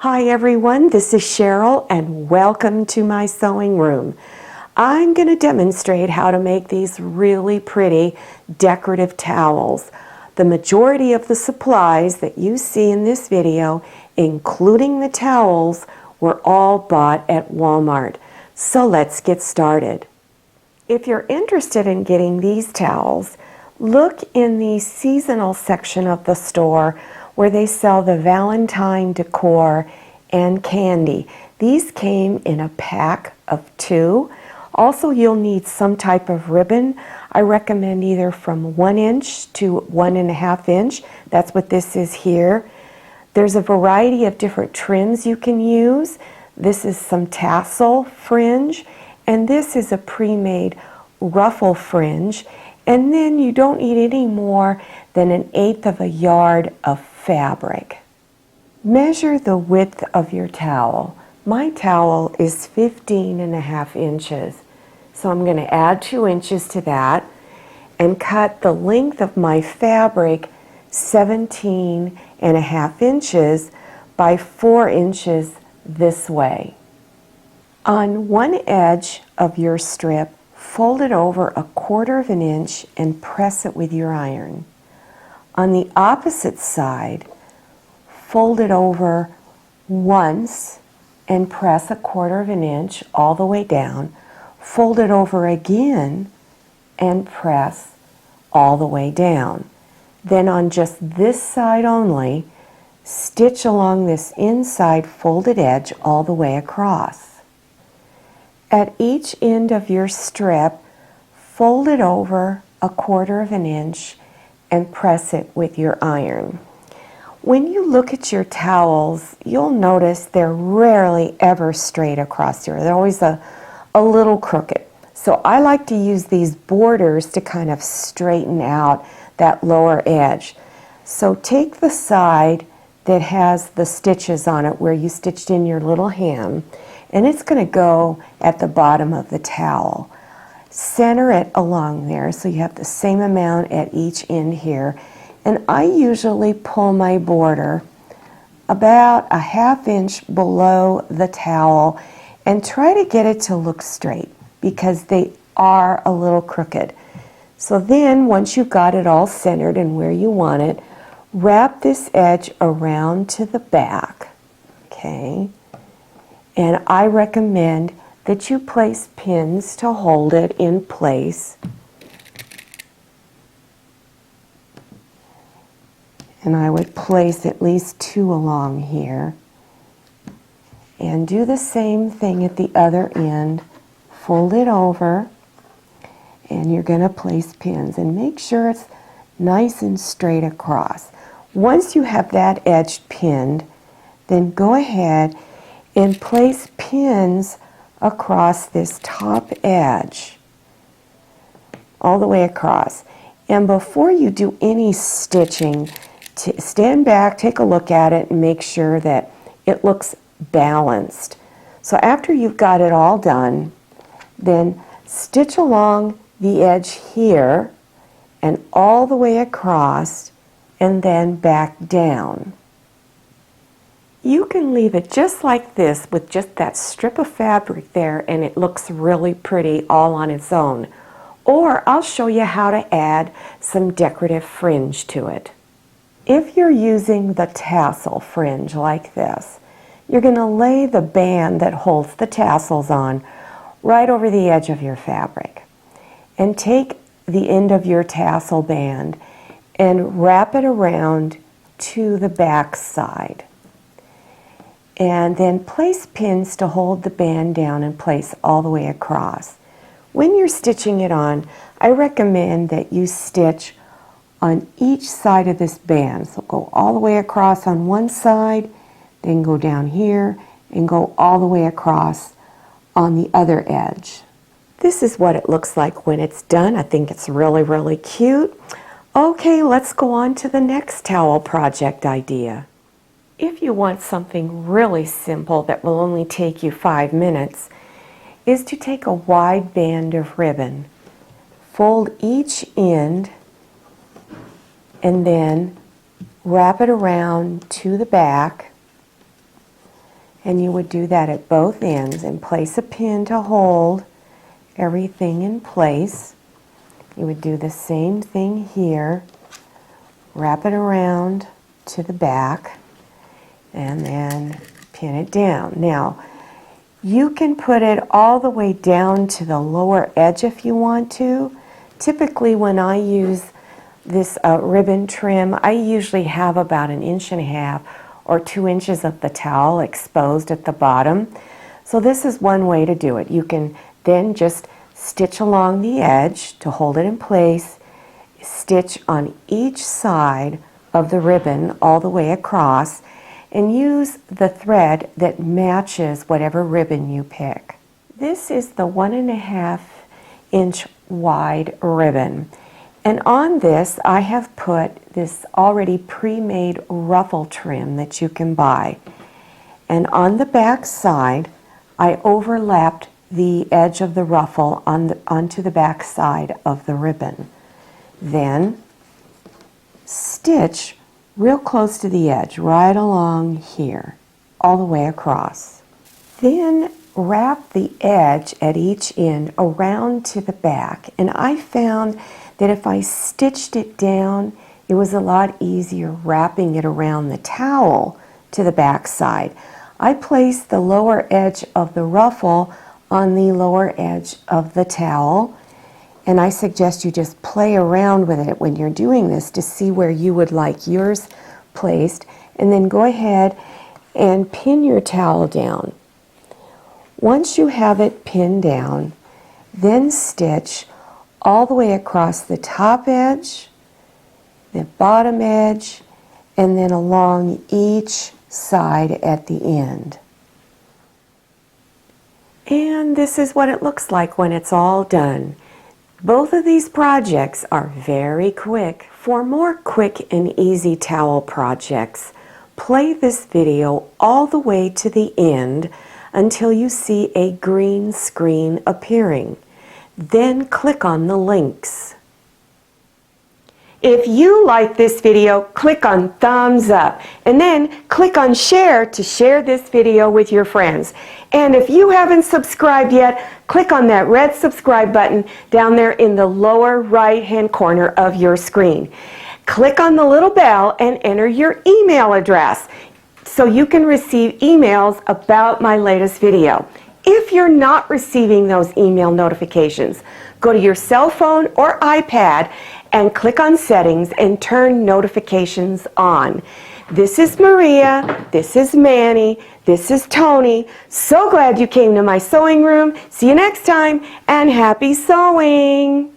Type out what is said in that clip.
Hi everyone, this is Cheryl and welcome to my sewing room. I'm going to demonstrate how to make these really pretty decorative towels. The majority of the supplies that you see in this video, including the towels, were all bought at Walmart. So let's get started. If you're interested in getting these towels, look in the seasonal section of the store where they sell the Valentine decor and candy. These came in a pack of 2. Also, you'll need some type of ribbon. I recommend either from 1 inch to 1.5 inch. That's what this is here. There's a variety of different trims you can use. This is some Tassel Fringe, and this is a pre-made Ruffle Fringe. And then you don't need any more than 1/8 of a yard of fabric. Measure the width of your towel. My towel is 15.5 inches. So I'm going to add 2 inches to that and cut the length of my fabric 17.5 inches by 4 inches this way. On one edge of your strip, fold it over 1/4 inch and press it with your iron. On the opposite side, fold it over once and press 1/4 inch all the way down. Fold it over again and press all the way down. Then on just this side only, stitch along this inside folded edge all the way across. At each end of your strip, fold it over 1/4 inch and press it with your iron. When you look at your towels, you'll notice they're rarely ever straight across here. They're always a little crooked. So I like to use these borders to kind of straighten out that lower edge. So take the side that has the stitches on it where you stitched in your little hem, and it's going to go at the bottom of the towel. Center it along there so you have the same amount at each end here. And I usually pull my border about 1/2 inch below the towel and try to get it to look straight because they are a little crooked. So then once you've got it all centered and where you want it, wrap this edge around to the back, okay? And I recommend that you place pins to hold it in place. And I would place at least 2 along here. And do the same thing at the other end. Fold it over, and you're going to place pins. And make sure it's nice and straight across. Once you have that edge pinned, then go ahead and place pins across this top edge, all the way across. And before you do any stitching, stand back, take a look at it, and make sure that it looks balanced. So after you've got it all done, then stitch along the edge here and all the way across and then back down. You can leave it just like this with just that strip of fabric there, and it looks really pretty all on its own. Or I'll show you how to add some decorative fringe to it. If you're using the tassel fringe like this, you're going to lay the band that holds the tassels on right over the edge of your fabric. And take the end of your tassel band and wrap it around to the back side. And then place pins to hold the band down in place all the way across. When you're stitching it on, I recommend that you stitch on each side of this band. So go all the way across on one side, then go down here and go all the way across on the other edge. This is what it looks like when it's done. I think it's really, really cute. Okay, let's go on to the next towel project idea. If you want something really simple that will only take you 5 minutes, is to take a wide band of ribbon, fold each end, and then wrap it around to the back And you would do that at both ends and place a pin to hold everything in place. You would do the same thing here. Wrap it around to the back and then pin it down. Now, you can put it all the way down to the lower edge if you want to. Typically when I use this ribbon trim, I usually have about 1.5 inches or 2 inches of the towel exposed at the bottom. So this is one way to do it. You can then just stitch along the edge to hold it in place, stitch on each side of the ribbon all the way across, and use the thread that matches whatever ribbon you pick. This is the 1.5 inch wide ribbon. And on this, I have put this already pre-made ruffle trim that you can buy. And on the back side, I overlapped the edge of the ruffle onto the back side of the ribbon. Then stitch real close to the edge, right along here, all the way across. Then wrap the edge at each end around to the back. And I found that if I stitched it down, it was a lot easier wrapping it around the towel to the back side. I placed the lower edge of the ruffle on the lower edge of the towel, and I suggest you just play around with it when you're doing this to see where you would like yours placed, and then go ahead and pin your towel down. Once you have it pinned down, then stitch all the way across the top edge, the bottom edge, and then along each side at the end. And this is what it looks like when it's all done. Both of these projects are very quick. For more quick and easy towel projects, play this video all the way to the end until you see a green screen appearing. Then click on the links. If you like this video, click on thumbs up and then click on share to share this video with your friends. And if you haven't subscribed yet, click on that red subscribe button down there in the lower right hand corner of your screen. Click on the little bell and enter your email address so you can receive emails about my latest video. If you're not receiving those email notifications, go to your cell phone or iPad and click on settings and turn notifications on. This is Maria, this is Manny, this is Tony. So glad you came to my sewing room. See you next time, and happy sewing!